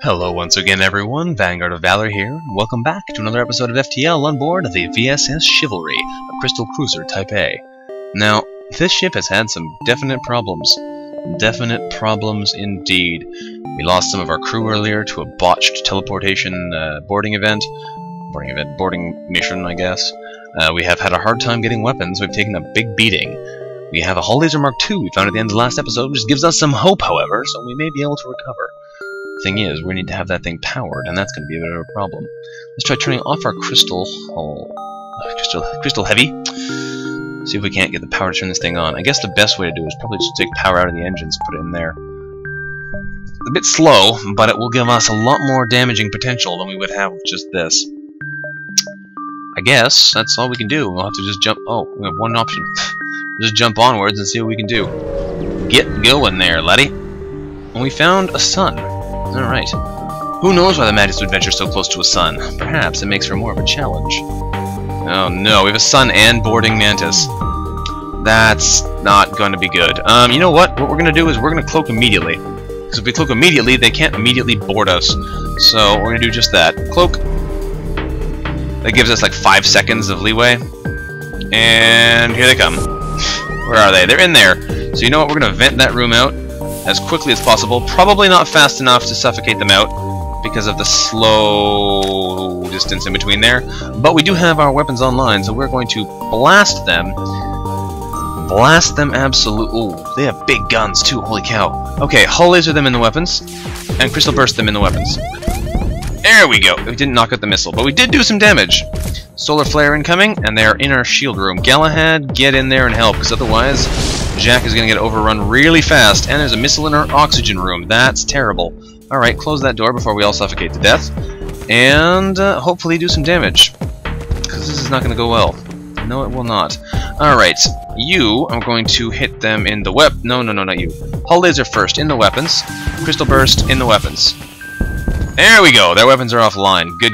Hello once again everyone, VanguardOfValor here, and welcome back to another episode of FTL on board the VSS Chivalry, a crystal cruiser Type A. Now, this ship has had some definite problems. Definite problems indeed. We lost some of our crew earlier to a botched teleportation boarding mission, I guess. We have had a hard time getting weapons. We've taken a big beating. We have a hull laser Mark II we found at the end of the last episode, which gives us some hope, however, so we may be able to recover. Thing is, we need to have that thing powered, and that's going to be a bit of a problem. Let's try turning off our crystal heavy. See if we can't get the power to turn this thing on. I guess the best way to do it is probably just take power out of the engines, put it in there. A bit slow, but it will give us a lot more damaging potential than we would have with just this. I guess that's all we can do. We'll have to just jump. Oh, we have one option. Just jump onwards and see what we can do. Get going there, laddie. And we found a sun. Alright. Who knows why the Majesty would venture so close to a sun? Perhaps it makes for more of a challenge. Oh no, we have a sun and boarding mantis. That's not going to be good. You know what? What we're going to do is we're going to cloak immediately. Because if we cloak immediately, they can't immediately board us. So we're going to do just that. Cloak. That gives us like 5 seconds of leeway. And here they come. Where are they? They're in there. So you know what? We're going to vent that room out as quickly as possible. Probably not fast enough to suffocate them out because of the slow distance in between there. But we do have our weapons online, so we're going to blast them. Blast them absolutely. Ooh, they have big guns too. Holy cow. Okay, hull laser them in the weapons, and crystal burst them in the weapons. There we go. We didn't knock out the missile, but we did do some damage. Solar flare incoming, and they are in our shield room. Galahad, get in there and help, because otherwise Jack is going to get overrun really fast, and there's a missile in our oxygen room. That's terrible. Alright, close that door before we all suffocate to death, and hopefully do some damage, because this is not going to go well. No, it will not. Alright, you are going to hit them in the No, not you. Hull laser first, in the weapons. Crystal burst, in the weapons. There we go, their weapons are offline. Good.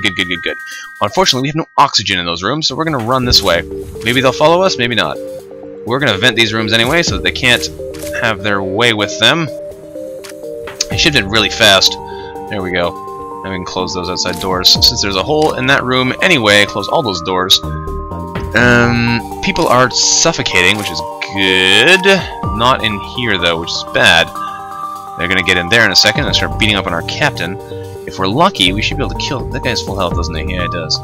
Unfortunately, we have no oxygen in those rooms, so we're going to run this way. Maybe they'll follow us, maybe not. We're going to vent these rooms anyway, so that they can't have their way with them. It should have been really fast. There we go. Now we can close those outside doors. Since there's a hole in that room anyway, close all those doors. People are suffocating, which is good. Not in here, though, which is bad. They're going to get in there in a second and start beating up on our captain. If we're lucky, we should be able to kill... That guy's full health, doesn't he? Yeah, he does.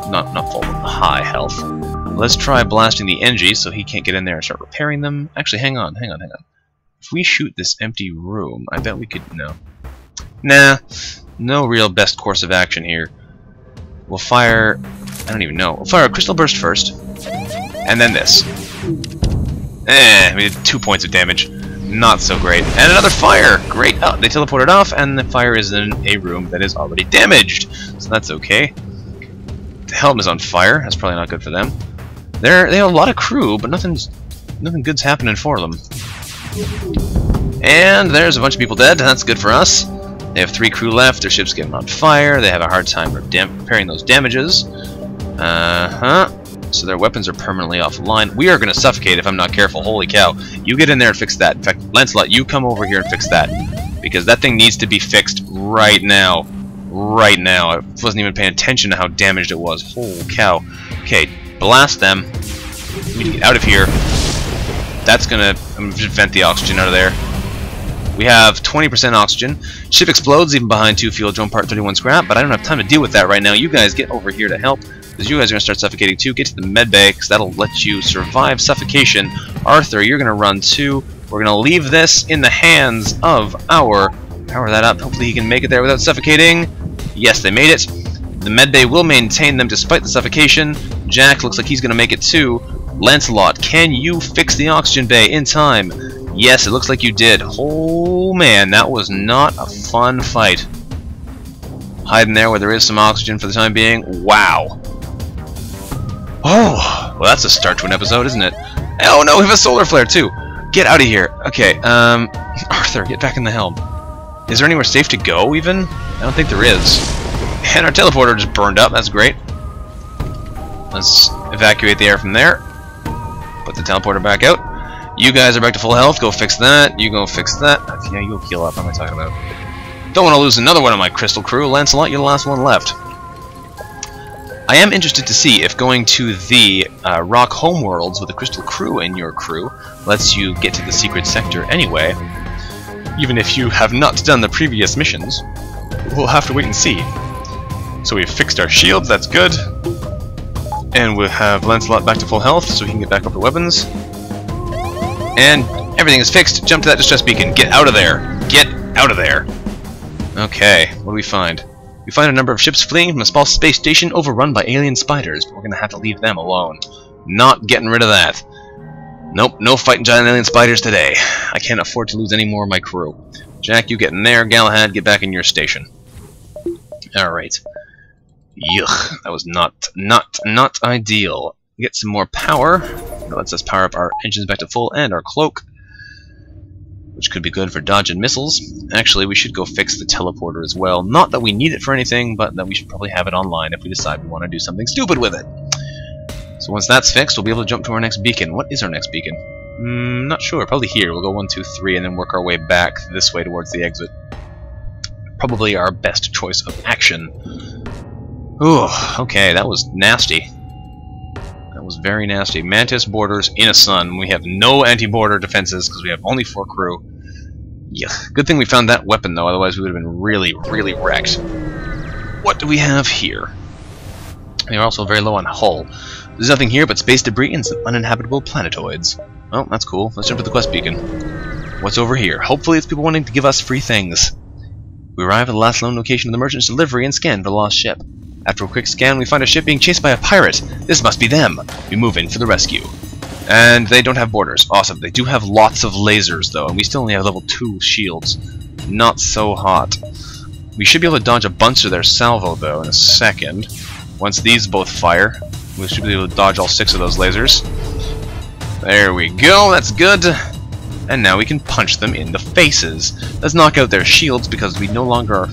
Not full, but high health. Let's try blasting the NG so he can't get in there and start repairing them. Actually, hang on. If we shoot this empty room, I bet we could... No. Nah. No real best course of action here. We'll fire... I don't even know. We'll fire a crystal burst first. And then this. We did 2 points of damage. Not so great. And another fire! Great! Oh, they teleported off, and the fire is in a room that is already damaged. So that's okay. The helm is on fire. That's probably not good for them. They have a lot of crew, but nothing good's happening for them. And there's a bunch of people dead. That's good for us. They have 3 crew left. Their ship's getting on fire. They have a hard time repairing those damages. So their weapons are permanently offline. We are going to suffocate if I'm not careful. Holy cow. You get in there and fix that. In fact, Lancelot, you come over here and fix that. Because that thing needs to be fixed right now. Right now. I wasn't even paying attention to how damaged it was. Holy cow. Okay, blast them. We need to get out of here. That's going to... I'm going to just vent the oxygen out of there. We have 20% oxygen. Ship explodes even behind 2 fuel drone part 31 scrap, but I don't have time to deal with that right now. You guys get over here to help. Because you guys are going to start suffocating too. Get to the med bay, because that'll let you survive suffocation. Arthur, you're going to run too. We're going to leave this in the hands of our... Power that up. Hopefully he can make it there without suffocating. Yes, they made it. The med bay will maintain them despite the suffocation. Jack looks like he's going to make it too. Lancelot, can you fix the oxygen bay in time? Yes, it looks like you did. Oh man, that was not a fun fight. Hiding there where there is some oxygen for the time being. Wow. Oh, well that's a start to an episode, isn't it? Oh no, we have a solar flare too. Get out of here. Okay, Arthur, get back in the helm. Is there anywhere safe to go even? I don't think there is. And our teleporter just burned up, that's great. Let's evacuate the air from there. Put the teleporter back out. You guys are back to full health, go fix that. You go fix that. Yeah, you go heal up, what am I talking about? Don't want to lose another one of my crystal crew. Lancelot, you're the last one left. I am interested to see if going to the rock homeworlds with a crystal crew in your crew lets you get to the secret sector anyway. Even if you have not done the previous missions, we'll have to wait and see. So we've fixed our shields, that's good. And we'll have Lancelot back to full health so he can get back up to weapons. And everything is fixed. Jump to that distress beacon. Get out of there. Get out of there. Okay, what do we find? We find a number of ships fleeing from a small space station overrun by alien spiders, but we're going to have to leave them alone. Not getting rid of that. Nope, no fighting giant alien spiders today. I can't afford to lose any more of my crew. Jack, you get in there. Galahad, get back in your station. Alright. Yuck, that was not ideal. Get some more power. That lets us power up our engines back to full and our cloak, which could be good for dodge and missiles. Actually, we should go fix the teleporter as well. Not that we need it for anything, but that we should probably have it online if we decide we want to do something stupid with it. So once that's fixed, we'll be able to jump to our next beacon. What is our next beacon? Not sure. Probably here. We'll go 1, 2, 3, and then work our way back this way towards the exit. Probably our best choice of action. Ooh, okay, that was nasty. That was very nasty. Mantis borders in a sun. We have no anti-border defenses because we have only 4 crew. Yeah, good thing we found that weapon though, otherwise we would have been really, really wrecked. What do we have here? We are also very low on hull. There's nothing here but space debris and some uninhabitable planetoids. Oh, that's cool. Let's jump to the quest beacon. What's over here? Hopefully it's people wanting to give us free things. We arrive at the last known location of the merchant's delivery and scan for the lost ship. After a quick scan, we find a ship being chased by a pirate. This must be them. We move in for the rescue. And they don't have borders. Awesome. They do have lots of lasers, though, and we still only have level 2 shields. Not so hot. We should be able to dodge a bunch of their salvo, though, in a second. Once these both fire, we should be able to dodge all 6 of those lasers. There we go. That's good. And now we can punch them in the faces. Let's knock out their shields, because we no longer are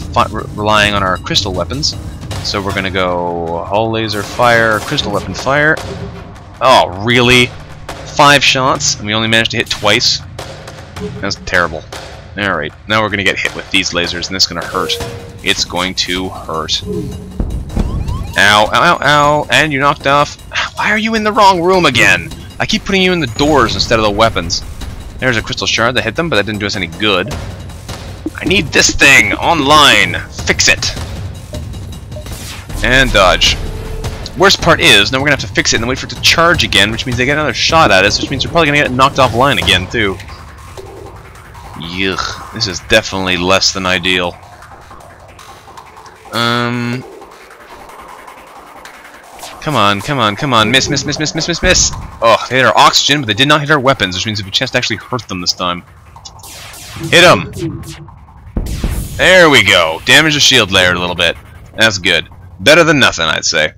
relying on our crystal weapons. So we're gonna go hull laser fire, crystal weapon fire. Oh, really? 5 shots, and we only managed to hit twice? That's terrible. Alright, now we're gonna get hit with these lasers, and this is gonna hurt. It's going to hurt. Ow, ow, ow, ow, and you knocked off. Why are you in the wrong room again? I keep putting you in the doors instead of the weapons. There's a crystal shard that hit them, but that didn't do us any good. I need this thing online. Fix it. And dodge. Worst part is, now we're going to have to fix it and then wait for it to charge again, which means they get another shot at us, which means we're probably going to get knocked offline again, too. Yuck. This is definitely less than ideal. Come on, come on, come on. Miss, miss, miss, miss, miss, miss, miss. Oh, they hit our oxygen, but they did not hit our weapons, which means we have a chance to actually hurt them this time. Hit them! There we go. Damage the shield layer a little bit. That's good. Better than nothing, I'd say.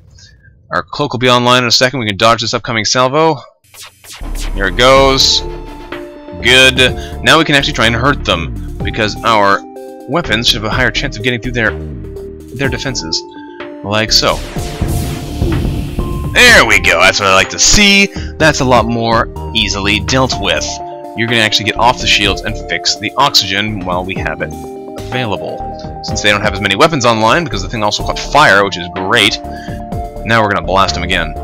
Our cloak will be online in a second. We can dodge this upcoming salvo. Here it goes. Good. Now we can actually try and hurt them, because our weapons should have a higher chance of getting through their defenses. Like so. There we go. That's what I like to see. That's a lot more easily dealt with. You're going to actually get off the shields and fix the oxygen while we have it available. Since they don't have as many weapons online, because the thing also caught fire, which is great, now we're going to blast them again.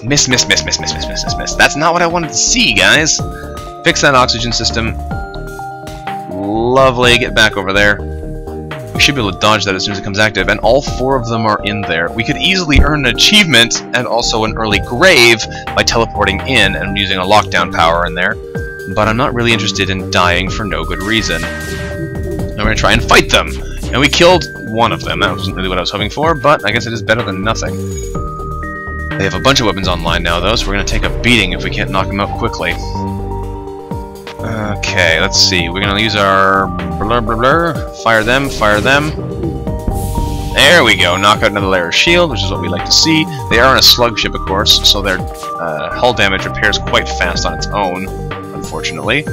Miss, miss, miss, miss, miss, miss, miss, miss, miss. That's not what I wanted to see, guys. Fix that oxygen system. Lovely. Get back over there. We should be able to dodge that as soon as it comes active, and all 4 of them are in there. We could easily earn an achievement and also an early grave by teleporting in and using a lockdown power in there, but I'm not really interested in dying for no good reason. I'm going to try and fight them, and we killed one of them. That wasn't really what I was hoping for, but I guess it is better than nothing. They have a bunch of weapons online now, though, so we're going to take a beating if we can't knock them out quickly. Okay, let's see. We're going to use our blur blur blur. Fire them, fire them. There we go. Knock out another layer of shield, which is what we like to see. They are on a slug ship, of course, so their hull damage repairs quite fast on its own, unfortunately.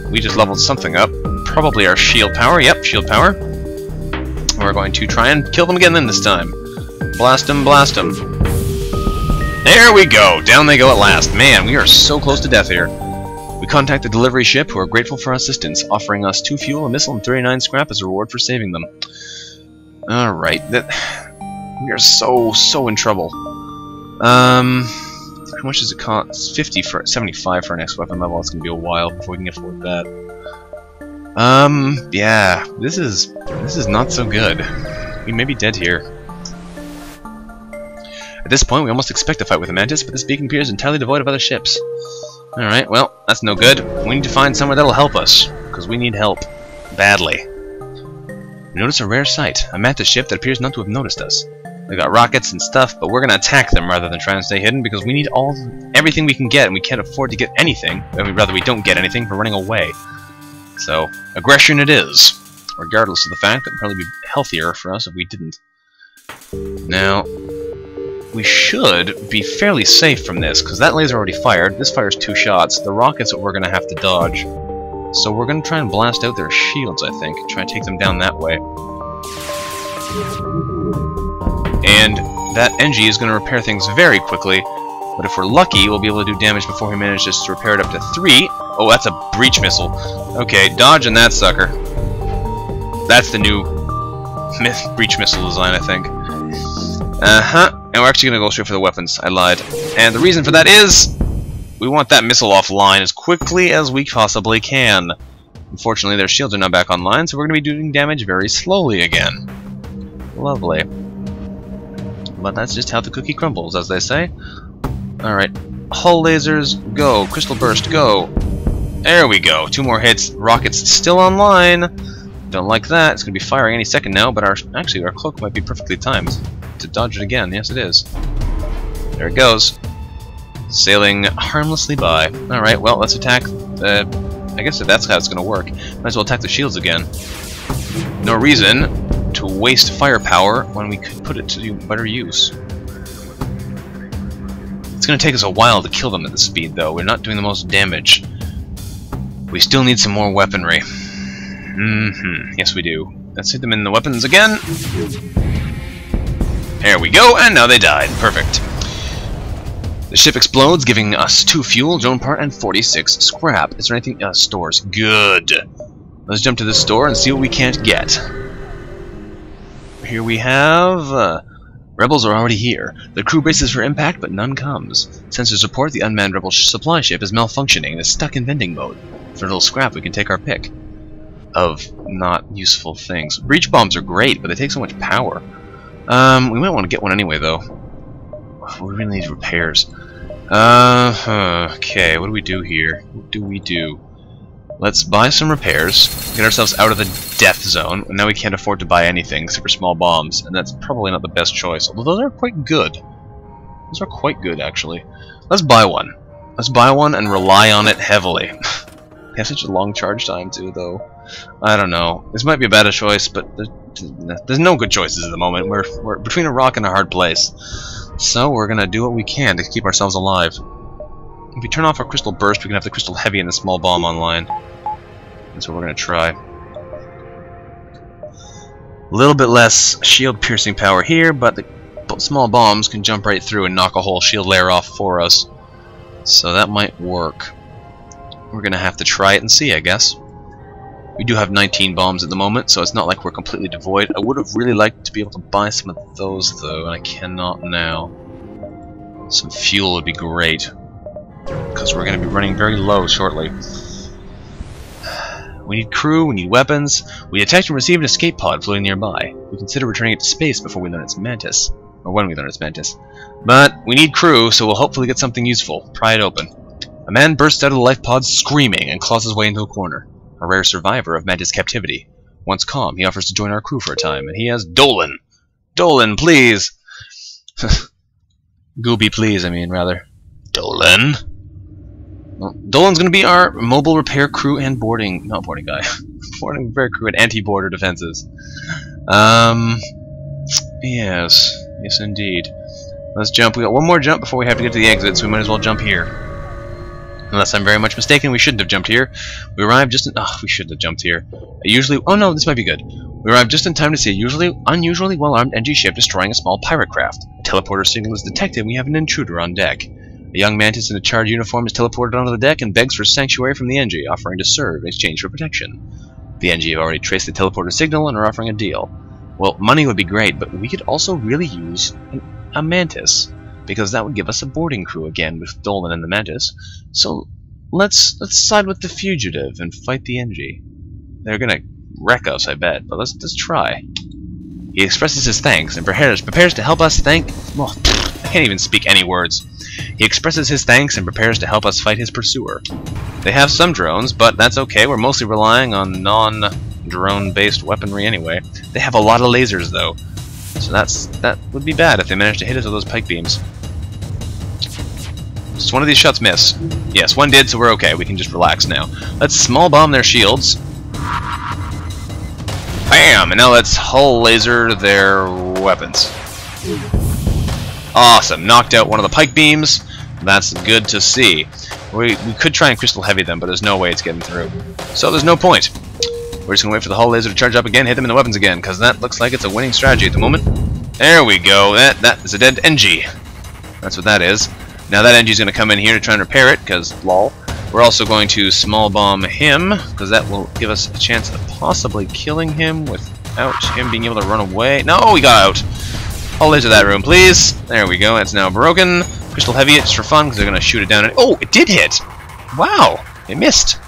We just leveled something up. Probably our shield power. Yep, shield power. We're going to try and kill them again then this time. Blast them, blast them. There we go. Down they go at last. Man, we are so close to death here. We We contact the delivery ship, who are grateful for our assistance, offering us 2 fuel, a missile, and 39 scrap as a reward for saving them. Alright, we are so in trouble. How much does it cost? 75 for our next weapon level. It's gonna be a while before we can afford that. Yeah, this is not so good. We may be dead here. At this point, we almost expect a fight with the Mantis, but this beacon appears entirely devoid of other ships. Alright, well, that's no good. We need to find somewhere that'll help us, because we need help. Badly. We notice a rare sight, a Mantis ship that appears not to have noticed us. They've got rockets and stuff, but we're gonna attack them rather than try and stay hidden, because we need everything we can get, and we can't afford to get anything. I mean, rather, we don't get anything for running away. So, aggression it is, regardless of the fact that it would probably be healthier for us if we didn't. Now, we should be fairly safe from this, because that laser already fired. This fires 2 shots. The rockets that we're going to have to dodge. So we're going to try and blast out their shields, I think. Try and take them down that way. And that NG is going to repair things very quickly. But if we're lucky, we'll be able to do damage before he manages to repair it up to 3. Oh, that's a breach missile. Okay, dodging that sucker. That's the new breach missile design, I think. And we're actually going to go straight for the weapons. I lied. And the reason for that is we want that missile offline as quickly as we possibly can. Unfortunately, their shields are now back online, so we're going to be doing damage very slowly again. Lovely. But that's just how the cookie crumbles, as they say. Alright. Hull lasers, go. Crystal burst, go. There we go. 2 more hits. Rockets still online. Don't like that. It's going to be firing any second now, but our cloak might be perfectly timed to dodge it again. Yes, it is. There it goes. Sailing harmlessly by. Alright, well, let's attack. I guess that's how it's going to work. Might as well attack the shields again. No reason to waste firepower when we could put it to better use. It's going to take us a while to kill them at this speed, though. We're not doing the most damage. We still need some more weaponry. Yes, we do. Let's hit them in the weapons again. There we go, and now they died. Perfect. The ship explodes, giving us 2 fuel, drone part, and 46 scrap. Is there anything? Stores. Good. Let's jump to this store and see what we can't get. Here we have... Rebels are already here. The crew braces for impact, but none comes. Sensors report the unmanned Rebel supply ship is malfunctioning and is stuck in vending mode. For a little scrap, we can take our pick of not useful things. Breach bombs are great, but they take so much power. We might want to get one anyway, though. We really need repairs. Okay, what do we do here? What do we do? Let's buy some repairs, get ourselves out of the death zone, and now we can't afford to buy anything except for small bombs, and that's probably not the best choice, although those are quite good. Those are quite good, actually. Let's buy one. Let's buy one and rely on it heavily. They have such a long charge time, too, though. I don't know. This might be a bad choice, but there's no good choices at the moment. We're between a rock and a hard place. So we're gonna do what we can to keep ourselves alive. If we turn off our crystal burst, we can have the crystal heavy and the small bomb online. That's what we're gonna try. A little bit less shield piercing power here, but the small bombs can jump right through and knock a whole shield layer off for us. So that might work. We're gonna have to try it and see, I guess. We do have 19 bombs at the moment, so it's not like we're completely devoid. I would have really liked to be able to buy some of those, though, and I cannot now. Some fuel would be great, because we're going to be running very low shortly. We need crew, we need weapons. We detect and receive an escape pod floating nearby. We consider returning it to space before we learn its mantis. Or when we learn its mantis. But we need crew, so we'll hopefully get something useful. Pry it open. A man bursts out of the life pod screaming and claws his way into a corner. A rare survivor of Mantis captivity. Once calm, he offers to join our crew for a time, and he has Dolan. Dolan, please! Gooby, please, I mean, rather. Dolan? Well, Dolan's gonna be our mobile repair crew and boarding... not boarding guy. Boarding repair crew and anti-border defenses. Yes. Yes, indeed. Let's jump. We got one more jump before we have to get to the exit, so we might as well jump here. Unless I'm very much mistaken, we shouldn't have jumped here. We arrived just in... oh, we should have jumped here. Oh no, this might be good. We arrived just in time to see a unusually well-armed NG ship destroying a small pirate craft. A teleporter signal is detected and we have an intruder on deck. A young mantis in a charred uniform is teleported onto the deck and begs for sanctuary from the NG, offering to serve in exchange for protection. The NG have already traced the teleporter signal and are offering a deal. Well, money would be great, but we could also really use a mantis, because that would give us a boarding crew again with Dolan and the mantis. So let's side with the fugitive and fight the NG. They're gonna wreck us, I bet, but let's try. He expresses his thanks and prepares to help us well, I can't even speak any words. He expresses his thanks and prepares to help us fight his pursuer. They have some drones, but that's okay. We're mostly relying on non-drone-based weaponry anyway. They have a lot of lasers, though, so that would be bad if they managed to hit us with those pike beams. Just one of these shots miss. Yes, one did, so we're okay. We can just relax now. Let's small bomb their shields. Bam! And now let's hull laser their weapons. Awesome. Knocked out one of the pike beams. That's good to see. We could try and crystal heavy them, but there's no way it's getting through. So there's no point. We're just going to wait for the hull laser to charge up again, hit them in the weapons again, because that looks like it's a winning strategy at the moment. There we go. That is a dead NG. That's what that is. Now that NG is going to come in here to try and repair it, because lol. We're also going to small bomb him, because that will give us a chance of possibly killing him without him being able to run away. No, we got out. Hull laser that room, please. There we go. It's now broken. Crystal heavy it just for fun, because they're going to shoot it down. Oh, it did hit. Wow, it missed.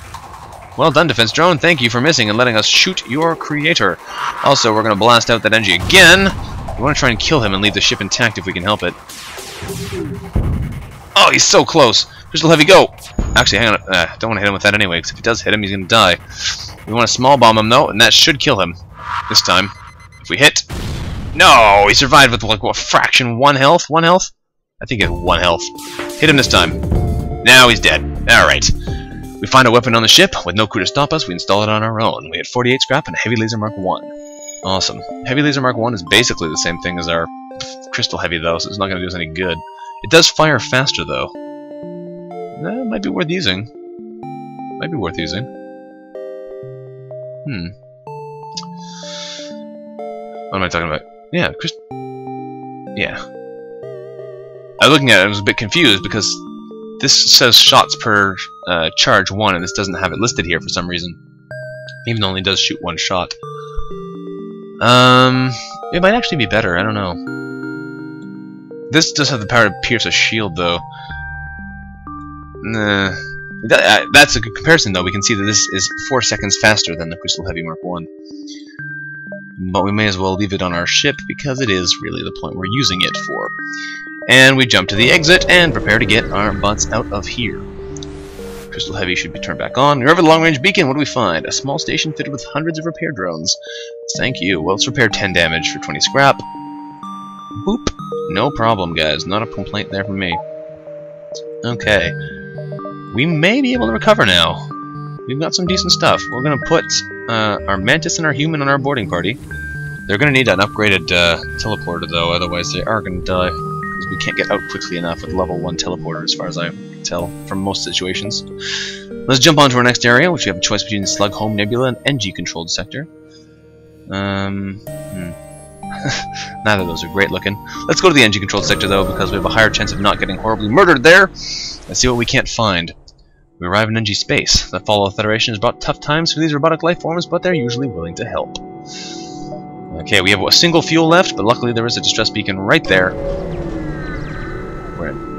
Well done, defense drone. Thank you for missing and letting us shoot your creator. Also, we're going to blast out that NG again. We want to try and kill him and leave the ship intact if we can help it. Oh, he's so close. Crystal heavy, go. Actually, hang on. Don't want to hit him with that anyway, because if he does hit him, he's going to die. We want to small bomb him, though, and that should kill him. This time. If we hit... No! He survived with, like, what, fraction? 1 health? 1 health? I think he had 1 health. Hit him this time. Now he's dead. Alright. We find a weapon on the ship. With no crew to stop us, we install it on our own. We had 48 scrap and a Heavy Laser Mark 1. Awesome. Heavy Laser Mark 1 is basically the same thing as our Crystal Heavy, though, so it's not going to do us any good. It does fire faster, though. That might be worth using. Might be worth using. What am I talking about? Yeah, yeah. I was looking at it, I was a bit confused because this says shots per charge 1, and this doesn't have it listed here for some reason. Even though it only does shoot 1 shot. It might actually be better, I don't know. This does have the power to pierce a shield, though. Nah. That's a good comparison, though. We can see that this is 4 seconds faster than the Crystal Heavy Mark 1. But we may as well leave it on our ship, because it is really the point we're using it for. And we jump to the exit, and prepare to get our butts out of here. Crystal Heavy should be turned back on. You're over the long-range beacon. What do we find? A small station fitted with hundreds of repair drones. Thank you. Well, let's repair 10 damage for 20 scrap. Boop. No problem, guys. Not a complaint there from me. Okay. We may be able to recover now. We've got some decent stuff. We're going to put our Mantis and our Human on our boarding party. They're going to need an upgraded teleporter, though, otherwise they are going to die. Because we can't get out quickly enough with level 1 teleporter, as far as I can tell, from most situations. Let's jump on to our next area, which we have a choice between Slug Home Nebula and NG-controlled sector. Neither of those are great looking. Let's go to the NG-controlled sector, though, because we have a higher chance of not getting horribly murdered there. Let's see what we can't find. We arrive in NG space. The fall of the Federation has brought tough times for these robotic life forms, but they're usually willing to help. Okay, we have a single fuel left, but luckily there is a distress beacon right there.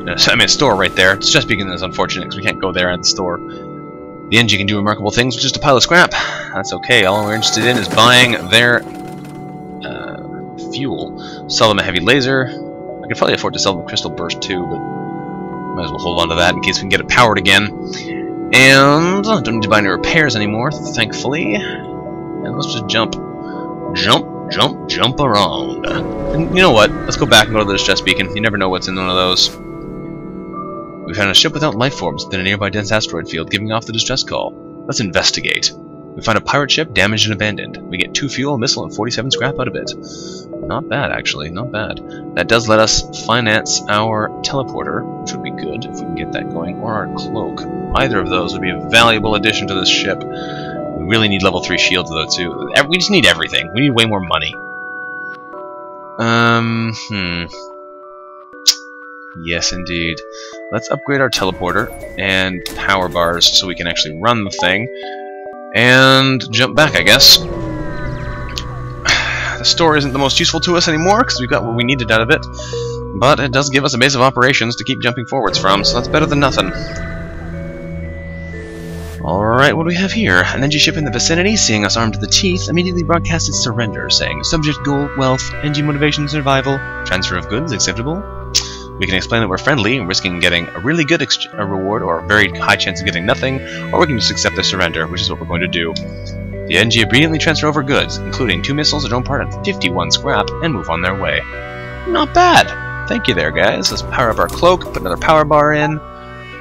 A store right there. Distress beacon is unfortunate because we can't go there at the store. The NG can do remarkable things with just a pile of scrap. That's okay. All we're interested in is buying their fuel. Sell them a heavy laser. I could probably afford to sell them a crystal burst too, but might as well hold on to that in case we can get it powered again. And don't need to buy any repairs anymore, thankfully. And let's just jump around. And you know what? Let's go back and go to the distress beacon. You never know what's in one of those. We found a ship without life forms within a nearby dense asteroid field, giving off the distress call. Let's investigate. We find a pirate ship damaged and abandoned. We get 2 fuel, a missile, and 47 scrap out of it. Not bad, actually. Not bad. That does let us finance our teleporter, which would be good if we can get that going, or our cloak. Either of those would be a valuable addition to this ship. We really need level 3 shields, though, too. We just need everything. We need way more money. Yes, indeed. Let's upgrade our teleporter and power bars so we can actually run the thing. And jump back, I guess. The store isn't the most useful to us anymore because we've got what we needed out of it. But it does give us a base of operations to keep jumping forwards from, so that's better than nothing. Alright, what do we have here? An NG ship in the vicinity, seeing us armed to the teeth, immediately broadcast its surrender, saying, subject, goal, wealth, NG motivation, survival, transfer of goods, acceptable. We can explain that we're friendly, risking getting a really good reward or a very high chance of getting nothing, or we can just accept their surrender, which is what we're going to do. The NG immediately transfer over goods, including 2 missiles, a drone part, and 51 scrap, and move on their way. Not bad! Thank you there, guys. Let's power up our cloak, put another power bar in.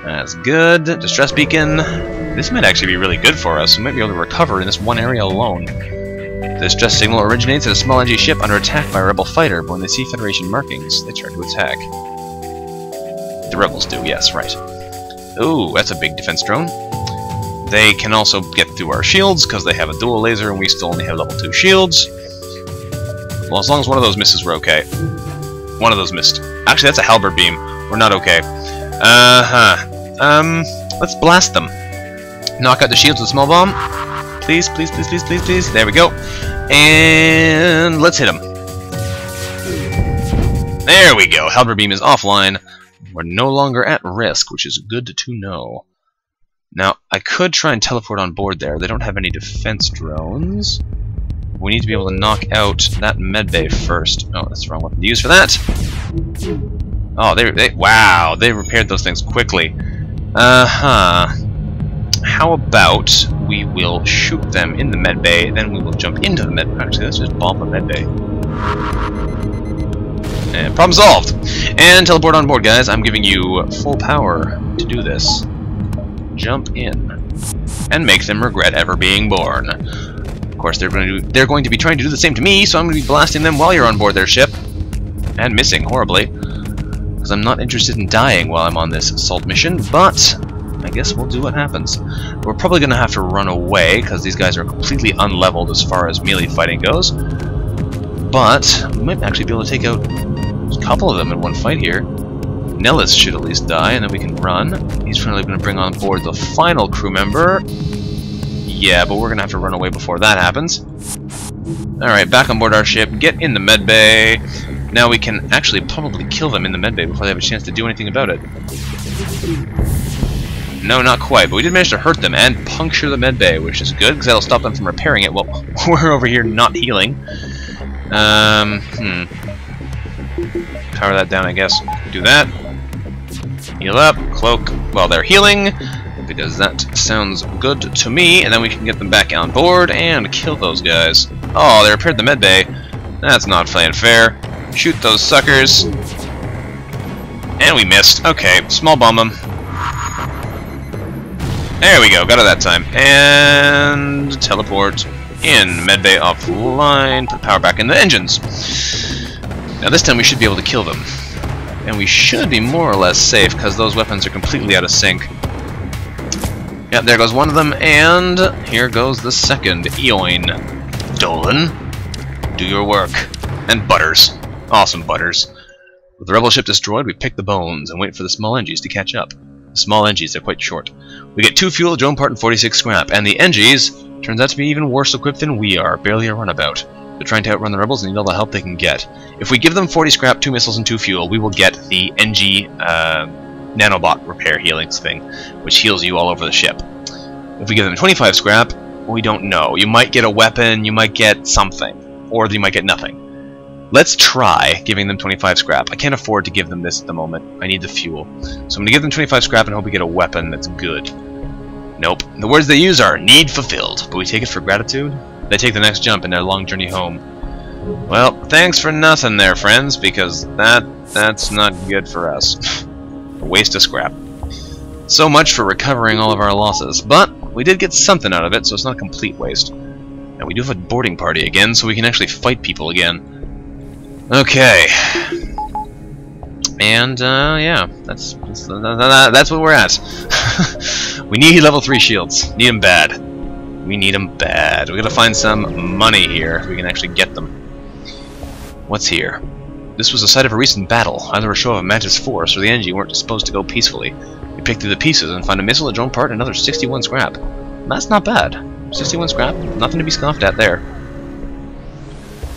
That's good. Distress beacon. This might actually be really good for us. We might be able to recover in this one area alone. The distress signal originates at a small NG ship under attack by a rebel fighter, but when they see Federation markings, they turn to attack. The rebels do, yes, right. Ooh, that's a big defense drone. They can also get through our shields, because they have a dual laser and we still only have level 2 shields. Well, as long as one of those misses, we're okay. One of those missed. Actually, that's a halberd beam. We're not okay. Let's blast them. Knock out the shields with a small bomb. Please, please, please, please, please, please. There we go. And let's hit them. There we go. Halberd beam is offline. We're no longer at risk, which is good to know. Now, I could try and teleport on board there. They don't have any defense drones. We need to be able to knock out that medbay first. Oh, that's the wrong weapon to use for that. Oh, wow, they repaired those things quickly. How about we will shoot them in the medbay, then we will jump into the medbay. Actually, let's just bomb the medbay. And problem solved! And teleport on board, guys. I'm giving you full power to do this. Jump in. And make them regret ever being born. Of course, they're going to be trying to do the same to me, so I'm going to be blasting them while you're on board their ship. And missing horribly. Because I'm not interested in dying while I'm on this assault mission, but I guess we'll do what happens. We're probably going to have to run away, because these guys are completely unleveled as far as melee fighting goes. But we might actually be able to take out a couple of them in one fight here. Nellis should at least die, and then we can run. He's probably going to bring on board the final crew member. Yeah, but we're going to have to run away before that happens. Alright, back on board our ship. Get in the medbay. Now we can actually probably kill them in the medbay before they have a chance to do anything about it. No, not quite, but we did manage to hurt them and puncture the medbay, which is good, because that'll stop them from repairing it while we're over here not healing. Power that down, I guess. Do that. Heal up, cloak while they're healing, because that sounds good to me, and then we can get them back on board and kill those guys. Oh, they repaired the medbay. That's not playing fair. Shoot those suckers. And we missed. Okay, small bomb them. There we go, got it that time. And teleport in. Medbay offline. Put power back in the engines. Now this time we should be able to kill them. And we should be more or less safe, because those weapons are completely out of sync. Yep, there goes one of them, and here goes the second. Eoin. Dolan, do your work. And Butters. Awesome, Butters. With the rebel ship destroyed, we pick the bones and wait for the small NGs to catch up. The small NGs are quite short. We get 2 fuel, a drone part, and 46 scrap, and the NGs turns out to be even worse equipped than we are, barely a runabout. They're trying to outrun the rebels and need all the help they can get. If we give them 40 scrap, 2 missiles, and 2 fuel, we will get the NG nanobot repair healings thing, which heals you all over the ship. If we give them 25 scrap, we don't know. You might get a weapon, you might get something, or you might get nothing. Let's try giving them 25 scrap. I can't afford to give them this at the moment. I need the fuel. So I'm going to give them 25 scrap and hope we get a weapon that's good. Nope. The words they use are, need fulfilled. But we take it for gratitude? They take the next jump in their long journey home. Well, thanks for nothing there, friends, because that's not good for us. A waste of scrap. So much for recovering all of our losses. But we did get something out of it, so it's not a complete waste. And we do have a boarding party again, so we can actually fight people again. Okay, and yeah, that's what we're at. We need level 3 shields. Need them bad. We need them bad. We gotta find some money here if we can actually get them. What's here? This was the site of a recent battle, either a show of a Mantis force or the NG weren't disposed to go peacefully. We picked through the pieces and find a missile, a drone part, and another 61 scrap. That's not bad. 61 scrap, nothing to be scoffed at there.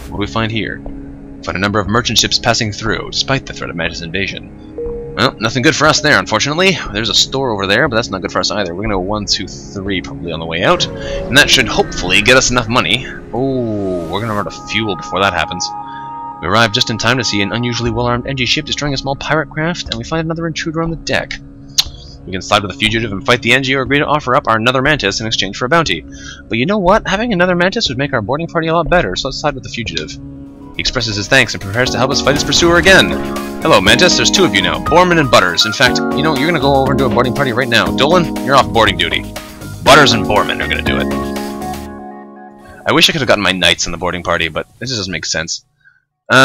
What do we find here? We find a number of merchant ships passing through, despite the threat of Mantis invasion. Well, nothing good for us there, unfortunately. There's a store over there, but that's not good for us either. We're gonna go 1, 2, 3 probably on the way out, and that should hopefully get us enough money. Oh, we're gonna run out of fuel before that happens. We arrive just in time to see an unusually well-armed NG ship destroying a small pirate craft, and we find another intruder on the deck. We can side with the fugitive and fight the NG or agree to offer up our another Mantis in exchange for a bounty. But you know what? Having another Mantis would make our boarding party a lot better, so let's side with the fugitive. He expresses his thanks and prepares to help us fight his pursuer again. Hello, Mantis. There's 2 of you now, Borman and Butters. In fact, you know, you're going to go over and do a boarding party right now. Dolan, you're off boarding duty. Butters and Borman are going to do it. I wish I could have gotten my knights in the boarding party, but this just doesn't make sense. They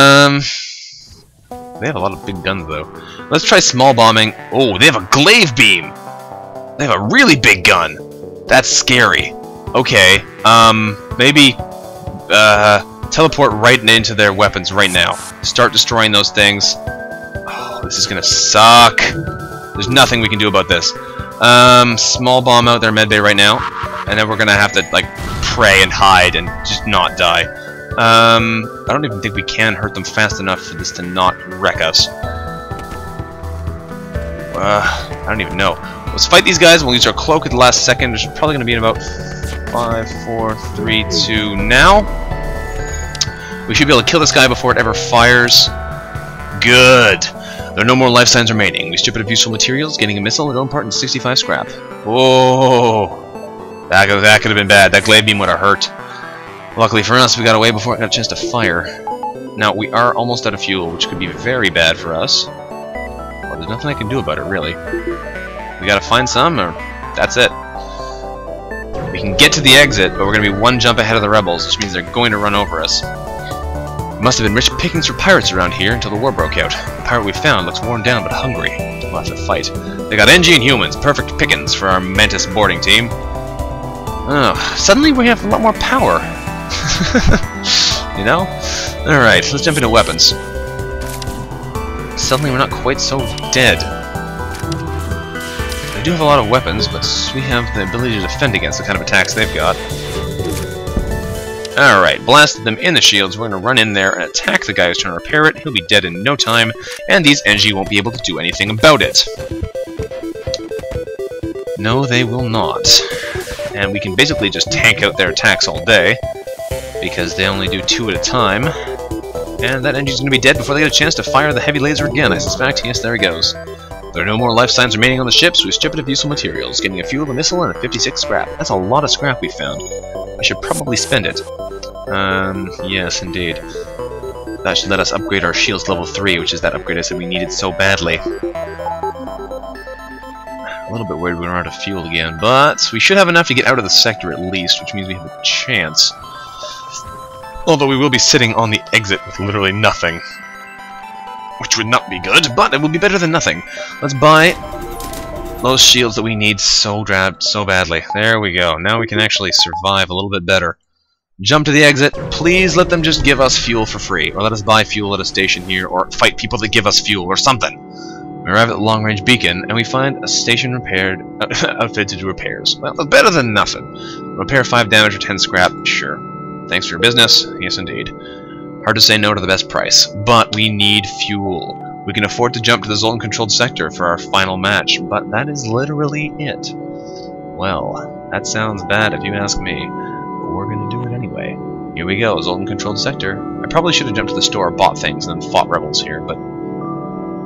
have a lot of big guns, though. Let's try small bombing. Oh, they have a glaive beam! They have a really big gun! That's scary. Okay, maybe, teleport right into their weapons right now. Start destroying those things. Oh, this is gonna suck. There's nothing we can do about this. Small bomb out their medbay right now. And then we're gonna have to, like, pray and hide and just not die. I don't even think we can hurt them fast enough for this to not wreck us. I don't even know. Let's fight these guys. We'll use our cloak at the last second. Which is probably going to be in about 5, 4, 3, 2 now. We should be able to kill this guy before it ever fires. Good. There are no more life signs remaining. We strip it of useful materials, getting a missile, a drone part, and 65 scrap. Whoa. That could have been bad. That glaive beam would have hurt. Luckily for us, we got away before it got a chance to fire. Now, we are almost out of fuel, which could be very bad for us. Well, there's nothing I can do about it, really. We gotta find some, or that's it. We can get to the exit, but we're gonna be 1 jump ahead of the rebels, which means they're going to run over us. It must have been rich pickings for pirates around here until the war broke out. The pirate we found looks worn down but hungry. We'll have to fight. They got NG and humans, perfect pickings for our Mantis boarding team. Oh, suddenly we have a lot more power. You know? Alright, let's jump into weapons. Suddenly we're not quite so dead. We do have a lot of weapons, but we have the ability to defend against the kind of attacks they've got. Alright, blasted them in the shields. We're going to run in there and attack the guy who's trying to repair it. He'll be dead in no time, and these NG won't be able to do anything about it. No, they will not. And we can basically just tank out their attacks all day, because they only do 2 at a time. And that NG's going to be dead before they get a chance to fire the heavy laser again, I suspect. Yes, there he goes. There are no more life signs remaining on the ships. We strip it of useful materials, getting a fuel, a missile, and a 56 scrap. That's a lot of scrap we found. I should probably spend it. Yes, indeed. That should let us upgrade our shields to level 3, which is that upgrade I said we needed so badly. A little bit worried we run out of fuel again, but we should have enough to get out of the sector at least, which means we have a chance. Although we will be sitting on the exit with literally nothing. Which would not be good, but it will be better than nothing. Let's buy those shields that we need so badly. There we go. Now we can actually survive a little bit better. Jump to the exit. Please let them just give us fuel for free, or let us buy fuel at a station here, or fight people that give us fuel, or something. We arrive at the long-range beacon, and we find a station outfitted to repairs. Well, that's better than nothing. Repair 5 damage or 10 scrap, sure. Thanks for your business. Yes, indeed. Hard to say no to the best price, but we need fuel. We can afford to jump to the Zoltan-controlled sector for our final match, but that is literally it. Well, that sounds bad if you ask me, but we're gonna do it anyway. Here we go, Zoltan-controlled sector. I probably should have jumped to the store, bought things, and then fought rebels here, but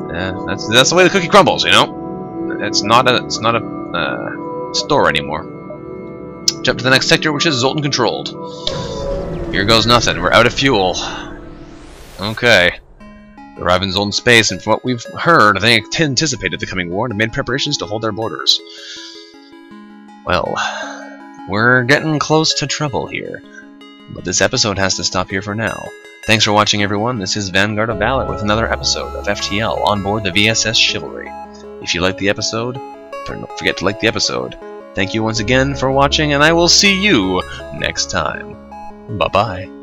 that's the way the cookie crumbles, you know. It's not a store anymore. Jump to the next sector, which is Zoltan-controlled. Here goes nothing. We're out of fuel. Okay. We arrive in Zoltan space, and from what we've heard, they anticipated the coming war and made preparations to hold their borders. Well, we're getting close to trouble here. But this episode has to stop here for now. Thanks for watching, everyone. This is VanguardOfValor with another episode of FTL on board the VSS Chivalry. If you liked the episode, don't forget to like the episode. Thank you once again for watching, and I will see you next time. Bye-bye.